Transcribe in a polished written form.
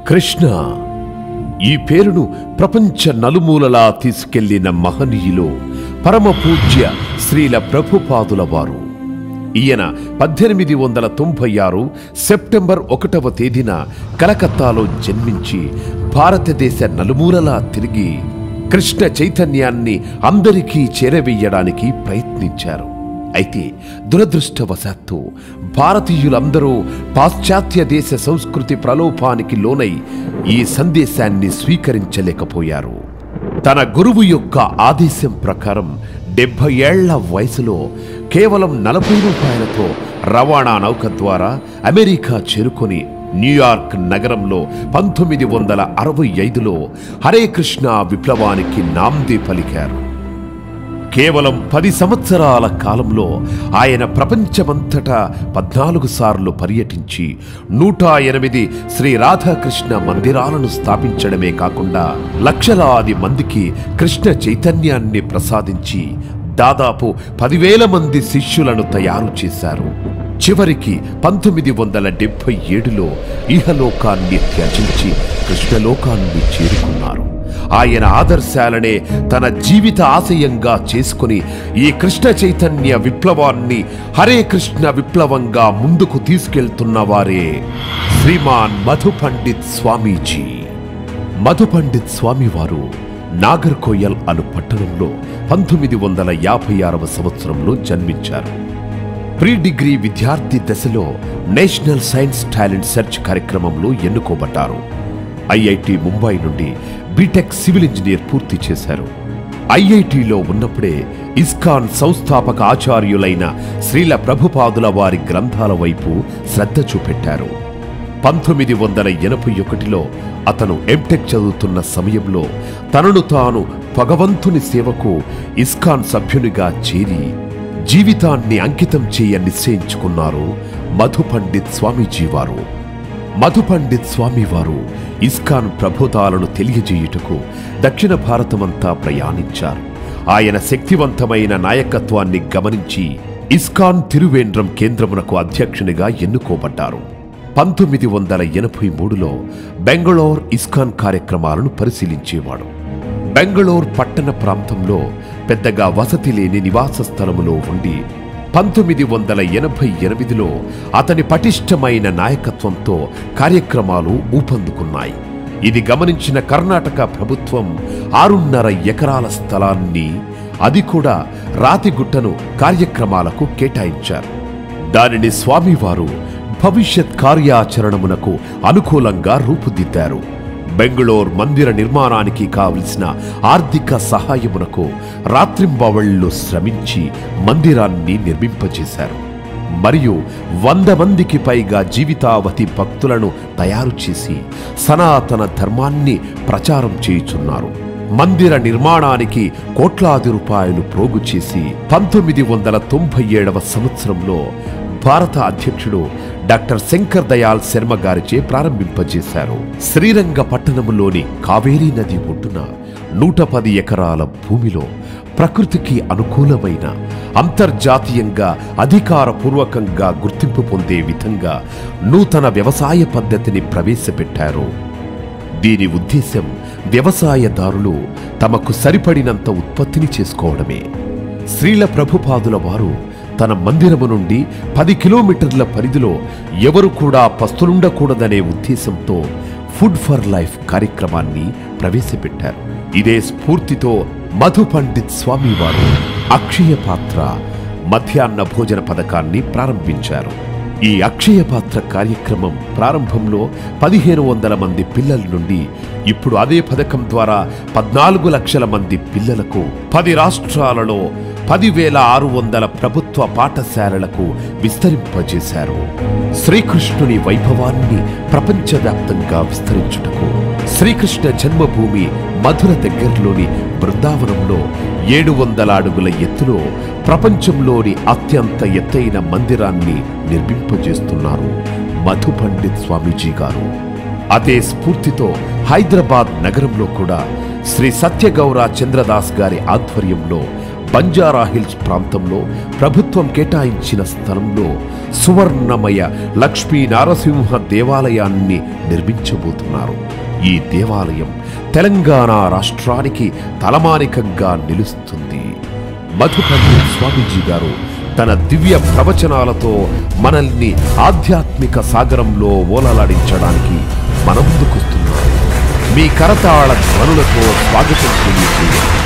కృష్ణ ఈ పేరును ప్రపంచ నలుమూలలా తీసుకెళ్లిన మహనీయులు పరమ పూజ్య శ్రీల ప్రభుపాదుల వారు. ఈయన 1896 సెప్టెంబర్ 1వ తేదీన కలకత్తాలో జన్మించి భారతదేశ నలుమూలలా తిరిగి కృష్ణ చైతన్యాన్ని అందరికీ చేరవేయడానికి ప్రయత్నించారు. అయితే దురదృష్టవశాత్తు భారతీయులందరూ పాశ్చాత్య దేశ సంస్కృతి ప్రలోభానికి లోనై ఈ సందేశాన్ని స్వీకరించలేకపోయారు. తన గురువు యొక్క ఆదేశం ప్రకారం 70 ఏళ్ల వయసులో కేవలం 40 రూపాయలతో రవాణా నౌక ద్వారా అమెరికా చేరుకొని న్యూయార్క్ నగరంలో 1965లో హరే కృష్ణ విప్లవానికి నాంది పలికారు. కేవలం 10 సంవత్సరాల కాలంలో ఆయన ప్రపంచమంతటా 14 సార్లు పర్యటించి 108 శ్రీ రాధాకృష్ణ మందిరాలను స్థాపించడమే కాకుండా లక్షలాది మందికి కృష్ణ చైతన్యాన్ని ప్రసాదించి దాదాపు 10,000 మంది శిష్యులను తయారు చేశారు. చివరికి 1977లో ఇహలోకాన్ని త్యజించి కృష్ణలోకాన్ని చేరుకున్నారు. ఆయన ఆదర్శాలనే తన జీవిత ఆశయంగా చేసుకుని ఈ కృష్ణ చైతన్య విప్లవాన్ని హరే కృష్ణ విప్లవంగా ముందుకు తీసుకెళ్తున్న వారే శ్రీమాన్ మధు పండిత్ స్వామీజీ. మధు పండిత్ స్వామి వారు నాగర్కోయల్ అను పట్టణంలో 1956వ సంవత్సరంలో జన్మించారు. ప్రీ డిగ్రీ విద్యార్థి దశలో నేషనల్ సైన్స్ టాలెంట్ సెర్చ్ కార్యక్రమంలో ఎన్నుకోబడ్డారు. ఐఐటి ముంబై నుండి బీటెక్ సివిల్ ఇంజనీర్ పూర్తి చేశారు. ఐఐటిలో ఉన్నప్పుడే ఇస్కాన్ సంస్థాపక ఆచార్యులైన శ్రీల ప్రభుపాదుల వారి గ్రంథాల వైపు శ్రద్ధ చూపెట్టారు. 1981లో అతను ఎంటెక్ చదువుతున్న సమయంలో తనను తాను భగవంతుని సేవకు ఇస్కాన్ సభ్యునిగా చేరి జీవితాన్ని అంకితం చేయ నిశ్చయించుకున్నారు మధు పండిత్ స్వామీజీ వారు. మధు పండిత్ స్వామి వారు ఇస్కాన్ ప్రబోధాలను తెలియజేయుటకు దక్షిణ భారతమంతా ప్రయాణించారు. ఆయన శక్తివంతమైన నాయకత్వాన్ని గమనించి ఇస్కాన్ తిరువేంద్రం కేంద్రమునకు అధ్యక్షునిగా ఎన్నుకోబడ్డారు. 1983లో బెంగళూరు ఇస్కాన్ కార్యక్రమాలను పరిశీలించేవాడు. బెంగళూరు పట్టణ ప్రాంతంలో పెద్దగా వసతి లేని నివాస స్థలములో ఉండి 1988లో అతని పటిష్టమైన నాయకత్వంతో కార్యక్రమాలు ఊపందుకున్నాయి. ఇది గమనించిన కర్ణాటక ప్రభుత్వం 6.5 ఎకరాల స్థలాన్ని, అది కూడా రాతిగుట్టను కార్యక్రమాలకు కేటాయించారు. దానిని స్వామివారు భవిష్యత్ కార్యాచరణమునకు అనుకూలంగా రూపుదిద్దారు. బెంగళూరు మందిర నిర్మాణానికి కావలసిన ఆర్థిక సహాయమునకు రాత్రింబవళ్లు శ్రమించి మందిరాన్ని నిర్మింపజేశారు. మరియు 100 మందికి పైగా జీవితావధి భక్తులను తయారు చేసి సనాతన ధర్మాన్ని ప్రచారం చేయుచున్నారు. మందిర నిర్మాణానికి కోట్లాది రూపాయలు పోగు చేసి 1997వ సంవత్సరంలో భారత అధ్యక్షుడు డాక్టర్ శంకర్ దయాళ్ శర్మ గారిచే ప్రారంభింపజేశారు. శ్రీరంగపట్టణంలోని కావేరీ నది ఒడ్డున 110 ఎకరాల భూమిలో ప్రకృతికి అనుకూలమైన, అంతర్జాతీయంగా అధికారపూర్వకంగా గుర్తింపు పొందే విధంగా నూతన వ్యవసాయ పద్ధతిని ప్రవేశపెట్టారు. దీని ఉద్దేశం వ్యవసాయదారులు తమకు సరిపడినంత ఉత్పత్తిని చేసుకోవడమే. శ్రీల ప్రభుపాదుల వారు తన మందిరము నుండి 10 కిలోమీటర్ల పరిధిలో ఎవరు కూడా పస్తులుండకూడదనే ఉద్దేశంతో ఫుడ్ ఫర్ లైఫ్ కార్యక్రమాన్ని ప్రవేశపెట్టారు. ఇదే స్ఫూర్తితో మధు పండిత్ స్వామి వారు అక్షయ పాత్ర మధ్యాహ్న భోజన పథకాన్ని ప్రారంభించారు. ఈ అక్షయ పాత్ర కార్యక్రమం ప్రారంభంలో 1,500 మంది పిల్లల నుండి ఇప్పుడు అదే పథకం ద్వారా 14 లక్షల మంది పిల్లలకు 10 రాష్ట్రాలలో 10,600 ప్రభుత్వ పాఠశాలలకు విస్తరింపజేశారు. శ్రీకృష్ణుని వైభవాన్ని ప్రపంచవ్యాప్తంగా విస్తరించుటకు శ్రీకృష్ణ జన్మభూమి మధుర దగ్గరలోని బృందావనంలో 700 అడుగుల ఎత్తులో ప్రపంచంలోని అత్యంత ఎత్తైన మందిరాన్ని నిర్మింపజేస్తున్నారు మధు పండిత్ స్వామీజీ గారు. అదే స్ఫూర్తితో హైదరాబాద్ నగరంలో కూడా శ్రీ సత్యగౌర చంద్రదాస్ గారి ఆధ్వర్యంలో బంజారా హిల్స్ ప్రాంతంలో ప్రభుత్వం కేటాయించిన స్థలంలో సువర్ణమయ లక్ష్మీ నారసింహ దేవాలయాన్ని నిర్మించబోతున్నారు. ఈ దేవాలయం తెలంగాణ రాష్ట్రానికి తలమానికంగా నిలుస్తుంది. మధుకర్ణి స్వామీజీ గారు తన దివ్య ప్రవచనాలతో మనల్ని ఆధ్యాత్మిక సాగరంలో ఓలలాడించడానికి మన ముందుకొస్తున్నారు. మీ కరతాళ ధ్వనులతో స్వాగతం తెలియజేయండి.